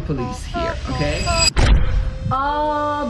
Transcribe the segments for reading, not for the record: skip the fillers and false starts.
police here, okay? Hi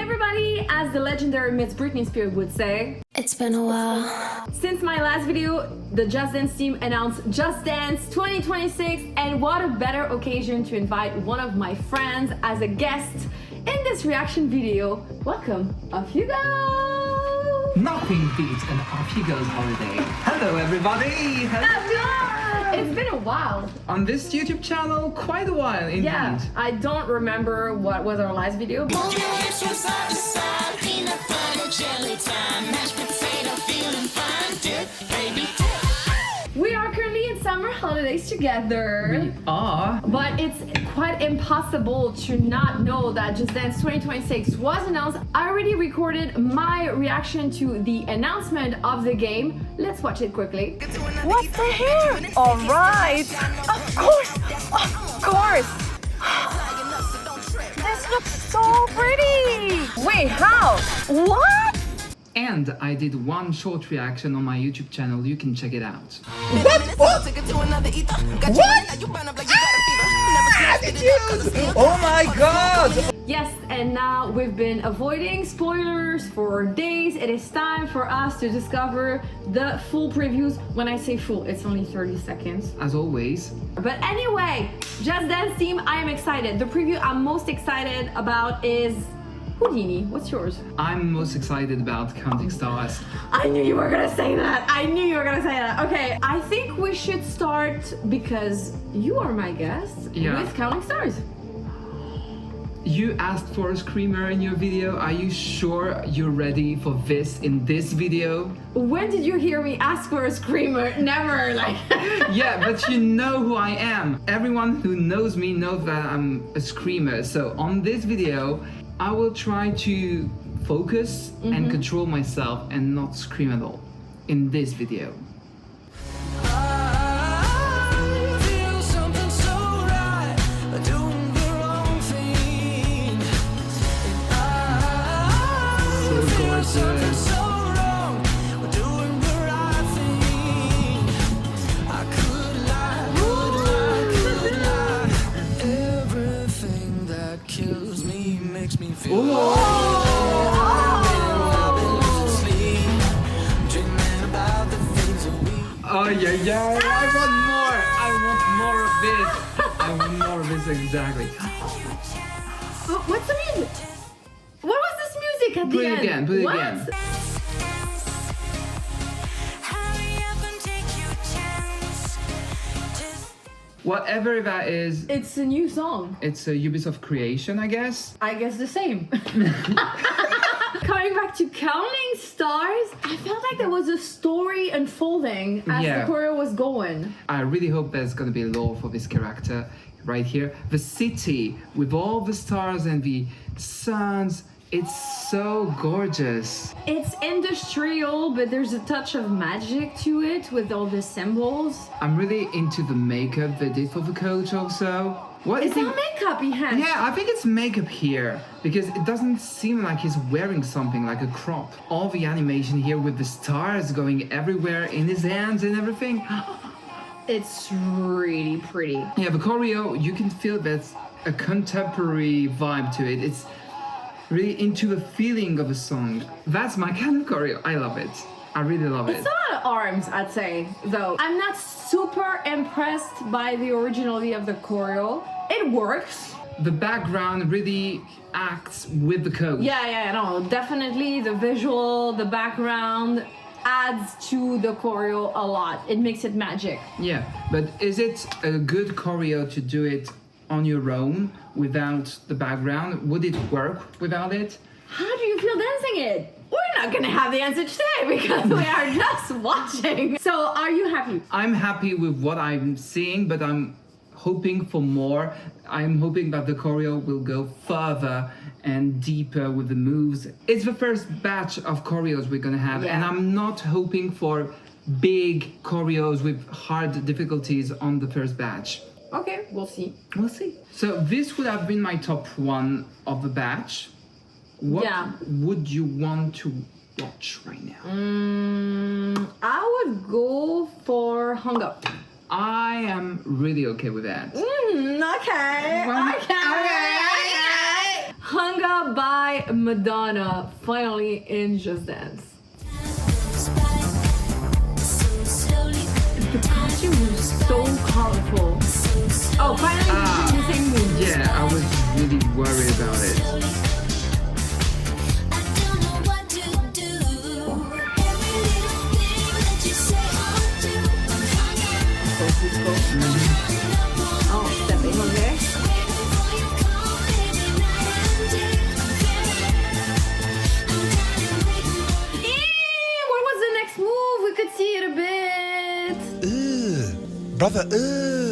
everybody, as the legendary Miss Britney Spears would say, it's been a while. Since my last video, the Just Dance team announced Just Dance 2026, and what a better occasion to invite one of my friends as a guest in this reaction video. Welcome, Off You Go! Nothing beats an Off You Go's holiday. Hello everybody! Hello! It's been a while. On this YouTube channel, quite a while indeed. Yeah, I don't remember what was our last video. We are currently in summer holidays together. We are. But it's quite impossible to not know that Just Dance 2026 was announced. I already recorded my reaction to the announcement of the game. Let's watch it quickly. What's the hair? All right. Of course. Of course. This looks so pretty. Wait, how? What? And I did one short reaction on my YouTube channel. You can check it out. What? Oh my god! Yes, and now we've been avoiding spoilers for days. It is time for us to discover the full previews. When I say full, it's only 30 seconds. As always. But anyway, Just Dance team, I am excited. The preview I'm most excited about is Houdini. What's yours? I'm most excited about Counting Stars. I knew you were gonna say that. I knew you were gonna say that. Okay, I think we should start, because you are my guest, with Counting Stars. You asked for a screamer in your video. Are you sure you're ready for this in this video? When did you hear me ask for a screamer? Never, like. Yeah, but you know who I am. Everyone who knows me knows that I'm a screamer. So on this video, I will try to focus and control myself and not scream at all in this video. So gorgeous. Oh yeah, I want more of this exactly. What's the music? What was this music at the end? Put it again. Whatever that is. It's a new song. It's a Ubisoft creation, I guess. I guess the same. Coming back to Counting Stars, I felt like there was a story unfolding as the choreo was going. I really hope there's gonna be lore for this character right here. The city with all the stars and the suns, it's so gorgeous. It's industrial, but there's a touch of magic to it with all the symbols. I'm really into the makeup they did for the coach also. What is that makeup he has? Yeah, I think it's makeup here, because it doesn't seem like he's wearing something like a crop. All the animation here with the stars going everywhere in his hands and everything. It's really pretty. Yeah, the choreo, you can feel there's a contemporary vibe to it. It's really into the feeling of a song. That's my kind of choreo. I love it. I really love it. It's a lot of arms, I'd say, though. I'm not super impressed by the originality of the choreo. It works. The background really acts with the coach. Yeah, no, definitely the visual, the background adds to the choreo a lot. It makes it magic. Yeah, but is it a good choreo to do it on your own without the background? Would it work without it? How do you feel dancing it? We're not gonna have the answer today because we are just watching. So are you happy? I'm happy with what I'm seeing, but I'm hoping for more. I'm hoping that the choreo will go further and deeper with the moves. It's the first batch of choreos we're gonna have, and I'm not hoping for big choreos with hard difficulties on the first batch. Okay, we'll see. We'll see. So this would have been my top one of the batch. What would you want to watch right now? I would go for Hung Up. I am really okay with that. Okay. Hung Up by Madonna, finally in Just Dance. The costume was so colorful. Oh, finally doing the same move. Yeah, I was really worried about it. Oh, stepping on there. What was the next move? We could see it a bit. Brother,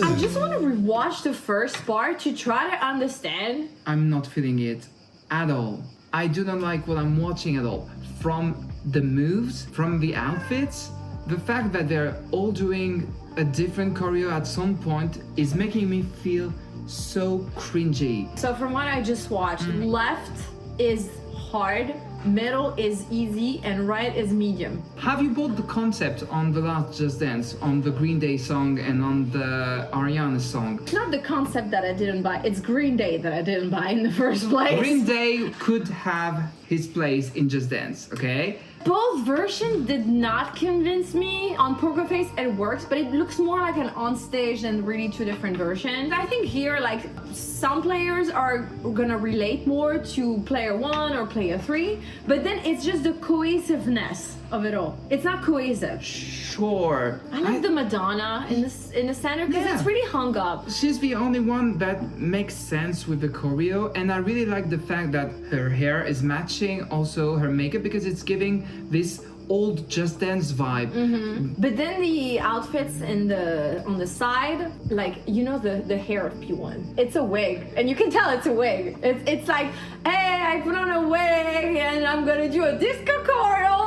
I just want to rewatch the first part to try to understand. I'm not feeling it at all. I do not like what I'm watching at all. From the moves, from the outfits, the fact that they're all doing a different choreo at some point is making me feel so cringy. So from what I just watched, left is hard, middle is easy, and right is medium. Have you bought the concept on the last Just Dance, on the Green Day song and on the Ariana song? It's not the concept that I didn't buy, it's Green Day that I didn't buy in the first place. Green Day could have his place in Just Dance, okay? Both versions did not convince me. On Poker Face it works, but it looks more like an on stage than really two different versions. I think here, like, some players are gonna relate more to player 1 or player 3, but then it's just the cohesiveness of it all. It's not cohesive. Sure. I like the Madonna in the center because Yeah. it's really hung up. She's the only one that makes sense with the choreo, and I really like the fact that her hair is matching also her makeup because it's giving this old Just Dance vibe. But then the outfits on the side, like, you know, the hair of P1. It's a wig, and you can tell it's a wig. It's like, hey, I put on a wig and I'm gonna do a disco choreo.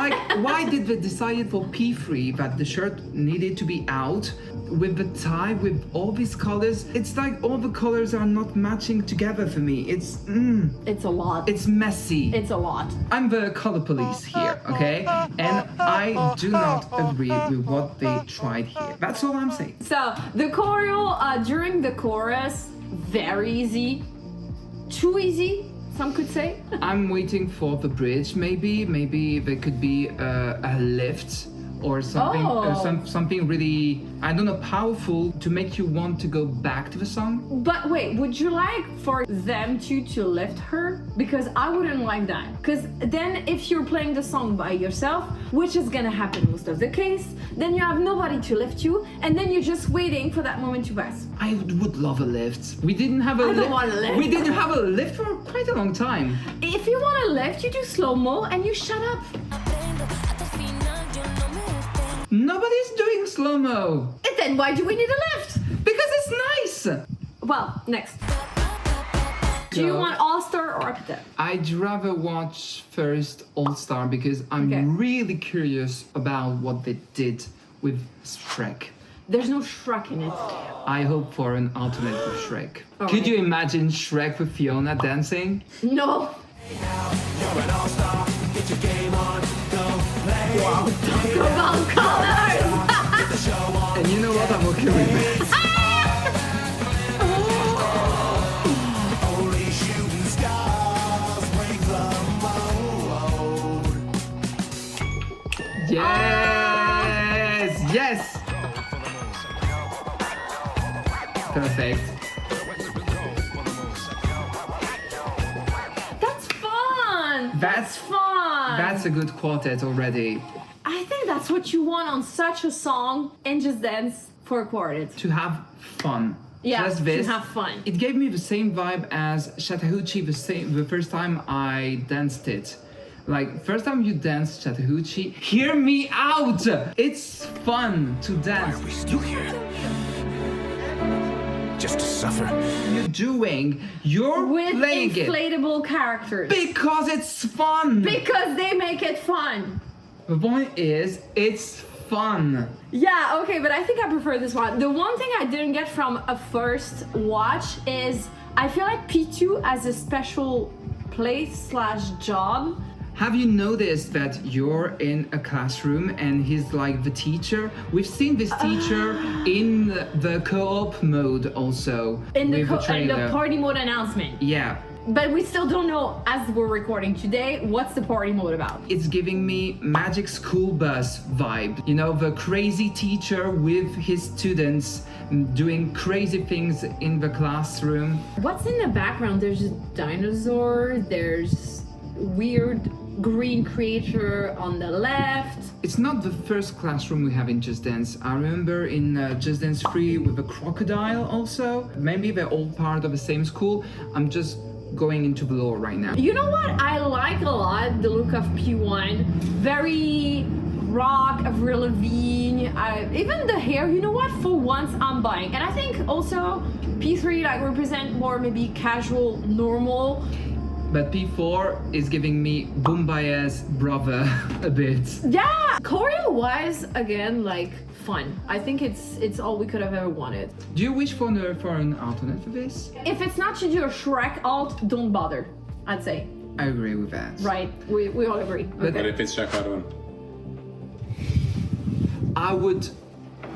Like, why did they decide for P3 that the shirt needed to be out with the tie, with all these colors? It's like all the colors are not matching together for me. It's a lot. it's messy. It's a lot. I'm the color police here, okay? And I do not agree with what they tried here. That's all I'm saying. So the choreo during the chorus, very easy. Too easy, some could say. I'm waiting for the bridge, maybe there could be a lift or something, something really, I don't know, powerful to make you want to go back to the song. But wait, would you like for them to lift her? Because I wouldn't like that. Because then if you're playing the song by yourself, which is gonna happen most of the case, then you have nobody to lift you, and then you're just waiting for that moment to pass. I would love a lift. We didn't have a I lift. don't want a lift. We didn't have a lift for quite a long time. If you want a lift, you do slow-mo and you shut up. Nobody's doing slow-mo. And then why do we need a lift? Because it's nice. Well, next. Do you want All-Star or APT? I'd rather watch first All-Star because I'm Okay. really curious about what they did with SHREK. There's no SHREK in it. I hope for an alternate with SHREK. All Could right. you imagine SHREK with Fiona dancing? No. Wow, talk about colors! And you know what? I'm okay with that. Yes! Yes! Perfect. That's fun! That's fun! That's a good quartet already. I think that's what you want on such a song in Just Dance for a quartet. To have fun. Yeah, Just to this. have fun. It gave me the same vibe as Chattahoochee the first time I danced it. Like, first time you dance Chattahoochee, hear me out! It's fun to dance. Why are we still here? Just to suffer. You're With playing inflatable characters. because it's fun. Because they make it fun. The point is, it's fun. Yeah, okay, but I think I prefer this one. The one thing I didn't get from a first watch is I feel like P2 has a special place / job Have you noticed that you're in a classroom and he's like the teacher? We've seen this teacher in the co-op mode also. In the, with the in the trailer. party mode announcement. Yeah. But we still don't know, as we're recording today, what's the party mode about. It's giving me Magic School Bus vibe. You know, the crazy teacher with his students doing crazy things in the classroom. What's in the background? There's a dinosaur, there's weird green creature on the left. It's not the first classroom we have in Just Dance. I remember in Just Dance 3 with a crocodile also. Maybe they're all part of the same school. I'm just going into the lore right now. You know what? I like a lot the look of P1. Very rock, Avril Lavigne. Even the hair, you know what? For once, I'm buying. And I think also P3 like represent more maybe casual, normal. But P4 is giving me Boombaya's brother a bit. Yeah! Choreo-wise, again, like, fun. I think it's all we could have ever wanted. Do you wish for an alternate for this? If it's not to do a Shrek alt, don't bother, I'd say. I agree with that. Right, we all agree. But- But if it's SHREK HOUDINI? I would...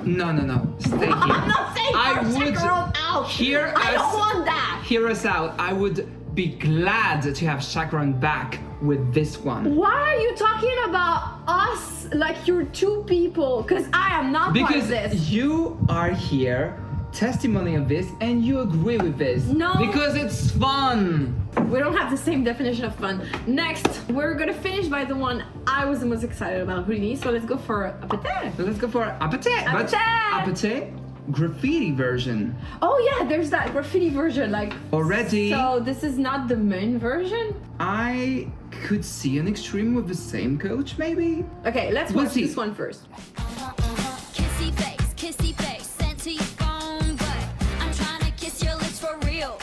No. Stay here. I'm not saying I our would chaperone out. hear I us- don't want that. Hear us out. I would be glad to have Chaperon back with this one. Why are you talking about us like you're two people? Because I am not part Because of this. you are here, testimony of this, and you agree with this. No. Because it's fun. We don't have the same definition of fun. Next, we're gonna finish by the one I was the most excited about, Houdini. So let's go for APT. So let's go for APT. But APT. APT graffiti version. Oh yeah, there's that graffiti version. Like Already. So this is not the main version. I could see an extreme with the same coach, maybe. Okay, let's We'll watch see. this one first. Kissy face, sent to your phone, but I'm trying to kiss your lips for real.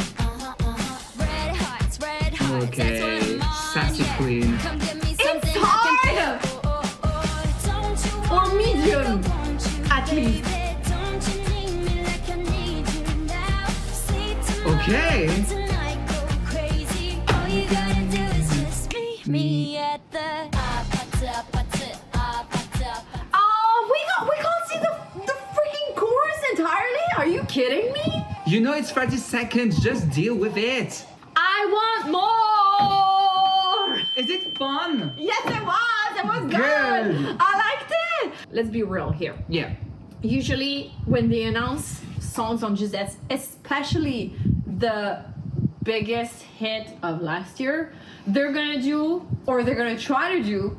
Red hearts, that's what Okay, I'm on, sassy yeah. queen. Come give me It's something I hard! can feel. Don't you Or want me medium, like I want you, at least. baby? Don't you need me like I need you now? See tonight, Okay. tonight go crazy. All you gotta do is just meet me at the Oh, we can't see the freaking chorus entirely? Are you kidding me? You know it's 30 seconds, just deal with it. I want more! Is it fun? Yes, it was good. Good. I liked it. Let's be real here. Yeah. Usually when they announce songs on Just Dance, especially the biggest hit of last year, they're gonna do, or they're gonna try to do,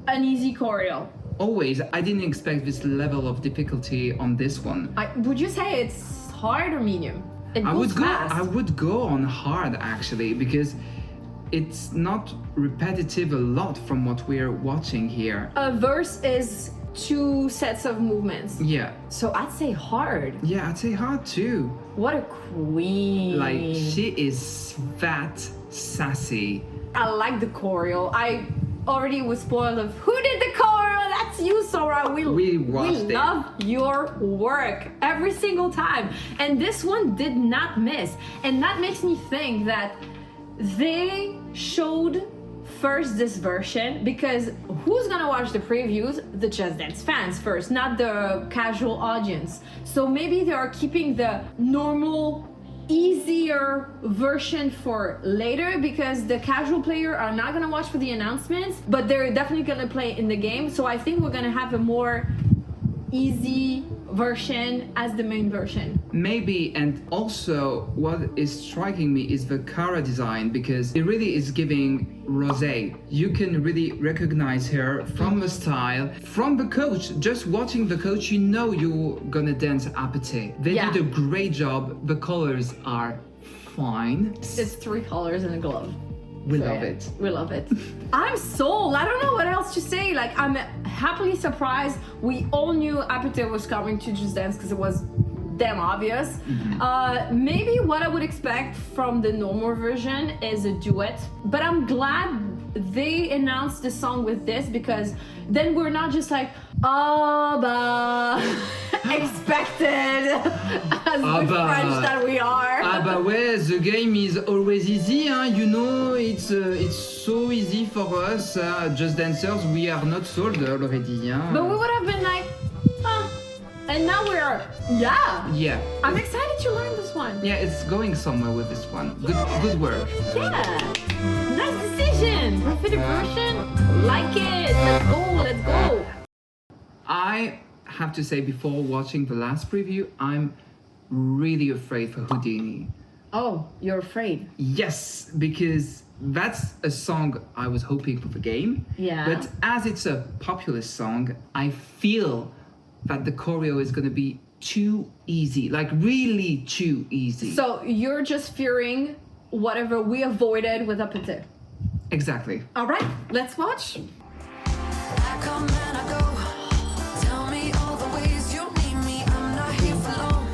an easy choreo. Always, I didn't expect this level of difficulty on this one. Would you say it's hard or medium? It I goes would go. fast. I would go on hard actually because it's not repetitive a lot from what we're watching here. A verse is 2 sets of movements. Yeah, So I'd say hard. yeah, I'd say hard too. What a queen. Like she is that sassy. I like the choreo. I already was spoiled of who did the choreo. That's you, Sora. We watched it. love your work every single time. And this one did not miss. And that makes me think that they showed first this version because who's gonna watch the previews? The Just Dance fans first, not the casual audience. So maybe they are keeping the normal, easier version for later because the casual player are not gonna watch for the announcements, but they're definitely gonna play in the game. So I think we're gonna have a more easy version as the main version. Maybe, and also what is striking me is the Cara design because it really is giving Rosé. You can really recognize her from the style, from the coach. Just watching the coach, you know you're gonna dance APT. They Yeah. did a great job. The colors are fine. It's 3 colors in a glove. We So, love yeah, it. We love it. I'm sold. I don't know what else to say. Like, I'm happily surprised. We all knew APT was coming to Just Dance because it was damn obvious. Maybe what I would expect from the normal version is a duet, but I'm glad they announced the song with this because then we're not just like, Abba, expected, as the Abba. French that we are. Abba Bah ouais, the game is always easy, huh? You know, it's so easy for us, just dancers. We are not sold already, huh? But we would have been like, huh. And now we are, yeah. Yeah. I'm excited to learn this one. Yeah, it's going somewhere with this one. Good work. Yeah. Nice decision. Graffiti version. Like it. Let's go. I have to say, before watching the last preview, I'm really afraid for Houdini. Oh, you're afraid. Yes, because that's a song I was hoping for the game. Yeah. But as it's a popular song, I feel that the choreo is going to be too easy, like really too easy. So you're just fearing whatever we avoided with APT. Exactly. All right, let's watch. I come and I go. Tell me all the ways you need me. I'm not here for long.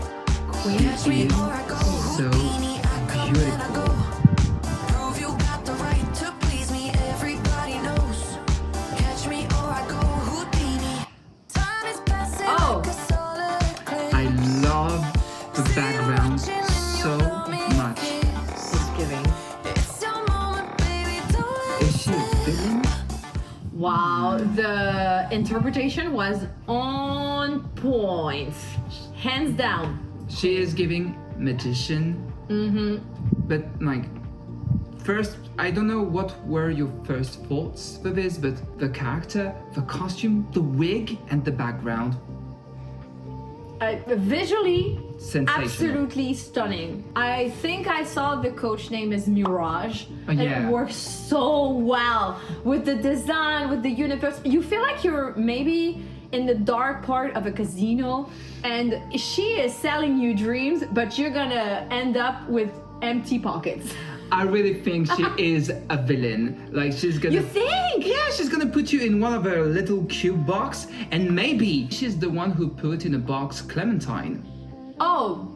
Catch me or I go. So Houdini, I come and I go. beautiful. Prove you got the right to please me. Everybody knows. Catch me or I go. Houdini. Time is passing Oh. like a solid clay. I love the background so much. It's giving. It's your moment, baby. Don't Is she a villain? Wow, the interpretation was on point. Hands down. She is giving magician. But like, first, I don't know what were your first thoughts for this, but the character, the costume, the wig, and the background, Visually, sensational. absolutely stunning. I think I saw the coach name is Mirage. Oh, yeah. It works so well with the design, with the universe. You feel like you're maybe in the dark part of a casino and she is selling you dreams, but you're gonna end up with empty pockets. I really think she is a villain. Like, she's gonna. You think? Yeah, she's gonna put you in one of her little cube box, and maybe she's the one who put in a box Clementine. Oh,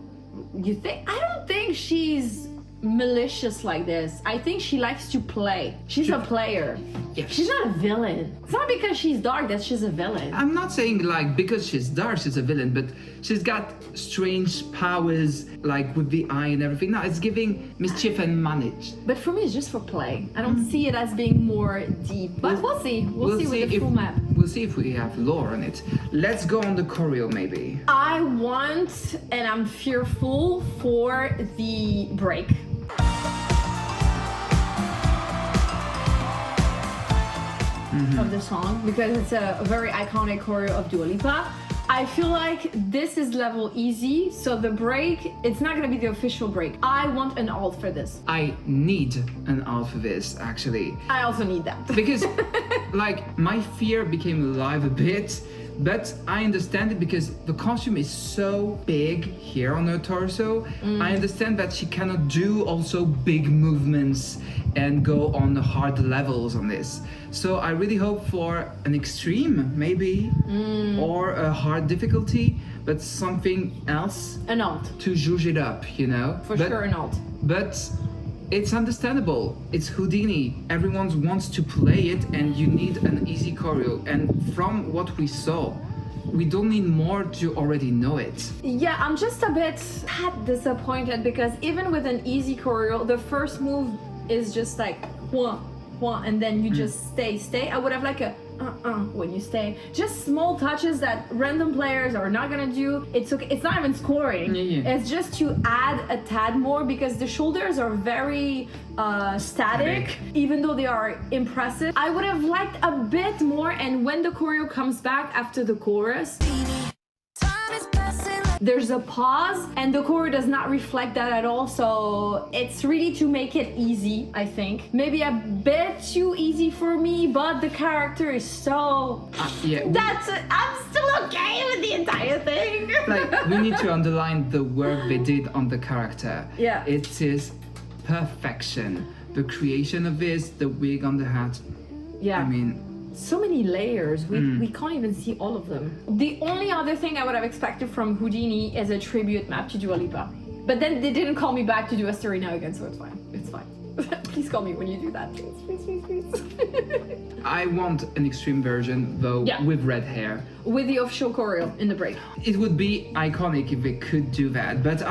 you think? I don't think she's malicious like this. I think she likes to play. She's a player. Yes. She's not a villain. It's not because she's dark that she's a villain. I'm not saying like because she's dark she's a villain, but she's got strange powers like with the eye and everything. No, it's giving mischief and manage. But for me, it's just for play. I don't see it as being more deep. But we'll see. We'll see with the full map. We'll see if we have lore on it. Let's go on the choreo maybe. I want, and I'm fearful for the break. Of the song, because it's a very iconic choreo of Dua Lipa. I feel like this is level easy, so the break, it's not gonna be the official break. I want an alt for this. I need an alt for this actually. I also need that. Because like my fear became alive a bit, but I understand it because the costume is so big here on her torso. I understand that she cannot do also big movements and go on hard levels on this. So I really hope for an extreme maybe, or a hard difficulty, but something else An alt. to zhuzh it up, you know? For But- sure, an alt. But it's understandable. It's Houdini. Everyone wants to play it, and you need an easy choreo. And from what we saw, we don't need more to already know it. Yeah, I'm just a bit disappointed because even with an easy choreo, the first move is just like wah, wah, and then you just stay. I would have like a when you stay. Just small touches that random players are not gonna do. It's okay. It's not even scoring. Yeah. It's just to add a tad more because the shoulders are very static, even though they are impressive. I would have liked a bit more, and when the choreo comes back after the chorus, time is passing like there's a pause and the choreo does not reflect that at all, so it's really to make it easy. I think maybe a bit too easy for me, but the character is so Yeah, I'm still okay with the entire thing. like we need to underline the work they did on the character. Yeah. It is perfection. The creation of this, the wig on the hat. Yeah, I mean, so many layers. We can't even see all of them. The only other thing I would have expected from Houdini is a tribute map to Dua Lipa. But then they didn't call me back to do a story now again, so it's fine. It's fine. Please call me when you do that, please. I want an extreme version though, Yeah. with red hair. With the official choreo in the break. It would be iconic if they could do that, but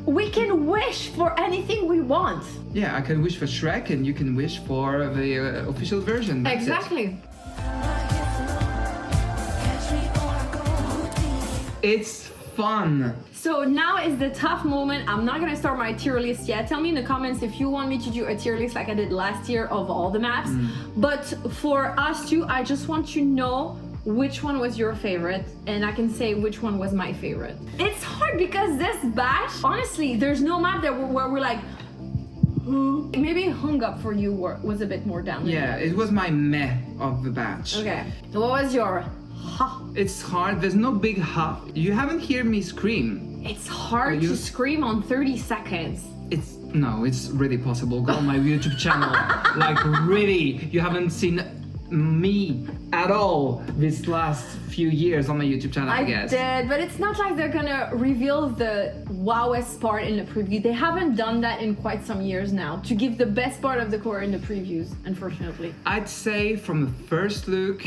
We can wish for anything we want. yeah, I can wish for Shrek and you can wish for the official version. That's it. Exactly. It's fun. So now is the tough moment. I'm not gonna start my tier list yet. Tell me in the comments if you want me to do a tier list like I did last year of all the maps. But for us two, I just want to know which one was your favorite, and I can say which one was my favorite. It's hard because this batch, honestly, there's no map that where we're like, maybe Hung Up for you was a bit more down. than Yeah, the it was my meh of the batch. others. Okay. What was your ha? It's hard. There's no big ha. You haven't heard me scream. It's hard You- to scream on 30 seconds. It's really possible. Go on my YouTube channel. Like really, you haven't seen me at all this last few years on my YouTube channel, I guess. did, but it's not like they're gonna reveal the wowest part in the preview. They haven't done that in quite some years now to give the best part of the core in the previews, unfortunately. I'd say from the first look,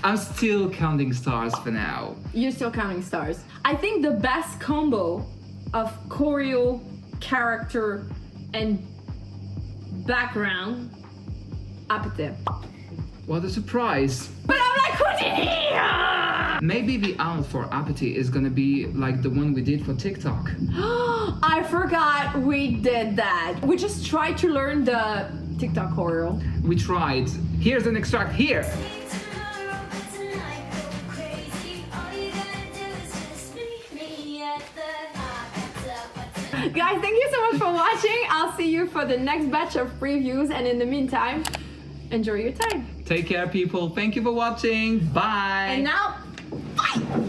I'm still counting stars for now. You're still counting stars. I think the best combo of choreo, character, and background, APT. What a surprise. But I'm like, Houdini! Maybe the owl for APT is gonna be like the one we did for TikTok. I forgot we did that. We just tried to learn the TikTok choreo. We tried. Here's an extract here. Tomorrow, but tonight go crazy. All you gotta do is just meet me at the Guys, thank you so much for watching. I'll see you for the next batch of previews, and in the meantime, enjoy your time. Take care, people. Thank you for watching. Bye. And now, bye!